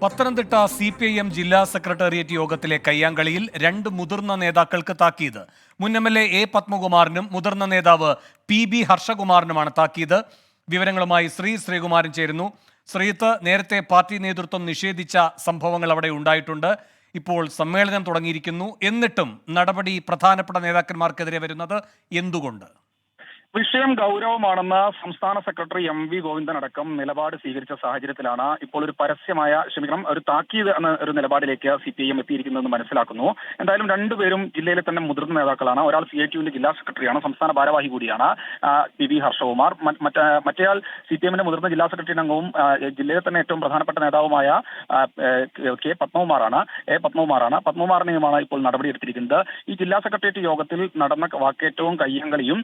Pathanamthitta CPIM ജില്ലാ secretariat യോഗത്തിലെ കയ്യാങ്കളിയിൽ രണ്ട് മുതിർന്ന നേതാക്കൾക്ക് താക്കീത്. മുൻ MLA A. പത്മകുമാറിനും മുതിർന്ന നേതാവ് PB ഹർഷകുമാറിനുമാണ് താക്കീത്. വിവരങ്ങളുമായി ശ്രീകുമാരൻ ചേരുന്നു. ശ്രീത്ത്, നേരത്തെ പാർട്ടി നേതൃത്വം നിഷേധിച്ച സംഭവങ്ങൾ അവിടെ ഉണ്ടായിട്ടുണ്ട്. ഇപ്പോൾ സമ്മേളനം തുടങ്ങിയിരിക്കുന്നു. എന്നിട്ടും നടപടി പ്രധാനപ്പെട്ട നേതാക്കന്മാർക്കെതിരെ വരുന്നത് എന്തുകൊണ്ട്? വിഷയം ഗൗരവമാണെന്ന് സംസ്ഥാന സെക്രട്ടറി MV ഗോവിന്ദൻ അടക്കം നിലപാട് സ്വീകരിച്ച സാഹചര്യത്തിലാണ് ഇപ്പോൾ ഒരു താക്കീത് എന്ന ഒരു നിലപാടിലേക്ക് CPIM എത്തിയിരിക്കുന്നതെന്ന് മനസ്സിലാക്കുന്നു. എന്തായാലും രണ്ടുപേരും ജില്ലയിലെ തന്നെ മുതിർന്ന നേതാക്കളാണ്. ഒരാൾ CITUവിന്റെ ജില്ലാ സെക്രട്ടറിയാണ്, സംസ്ഥാന ഭാരവാഹി കൂടിയാണ് PB ഹർഷകുമാർ. മറ്റേയാൾ CPIMന്റെ മുതിർന്ന ജില്ലാ സെക്രട്ടറി അംഗവും ജില്ലയിലെ തന്നെ ഏറ്റവും പ്രധാനപ്പെട്ട നേതാവുമായ A. പത്മകുമാറാണ്. ഇപ്പോൾ നടപടിയെടുത്തിരിക്കുന്നത്. ഈ ജില്ലാ സെക്രട്ടേറിയറ്റ് യോഗത്തിൽ നടന്ന വാക്കേറ്റവും കയ്യാങ്കളിയും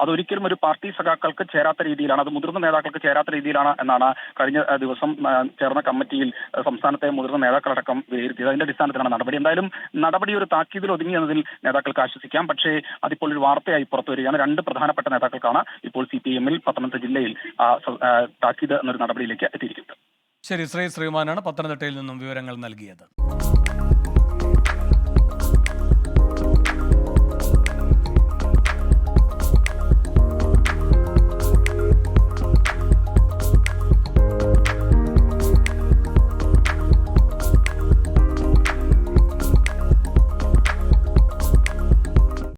അതൊരിക്കലും ഒരു പാർട്ടി സഖാക്കൾക്ക് ചേരാത്ത രീതിയിലാണ്, അത് മുതിർന്ന നേതാക്കൾക്ക് ചേരാത്ത രീതിയിലാണ് എന്നാണ് കഴിഞ്ഞ ദിവസം ചേർന്ന കമ്മിറ്റിയിൽ സംസ്ഥാനത്തെ മുതിർന്ന നേതാക്കളടക്കം വിലയിരുത്തിയത്. അതിന്റെ അടിസ്ഥാനത്തിലാണ് നടപടി. എന്തായാലും നടപടി ഒരു താക്കീതിൽ ഒതുങ്ങി എന്നതിൽ നേതാക്കൾക്ക് ആശ്വസിക്കാം. പക്ഷേ അതിപ്പോൾ ഒരു വാർത്തയായി പുറത്തു വരികയാണ്. രണ്ട് പ്രധാനപ്പെട്ട നേതാക്കൾക്കാണ് ഇപ്പോൾ CPIMൽ പത്തനംതിട്ട ജില്ലയിൽ താക്കീത് എന്നൊരു നടപടിയിലേക്ക് എത്തിയിരിക്കുന്നത്. ശരി, ശ്രീകുമാരനാണ് പത്തനംതിട്ടയിൽ നിന്നും വിവരങ്ങൾ നൽകിയത്.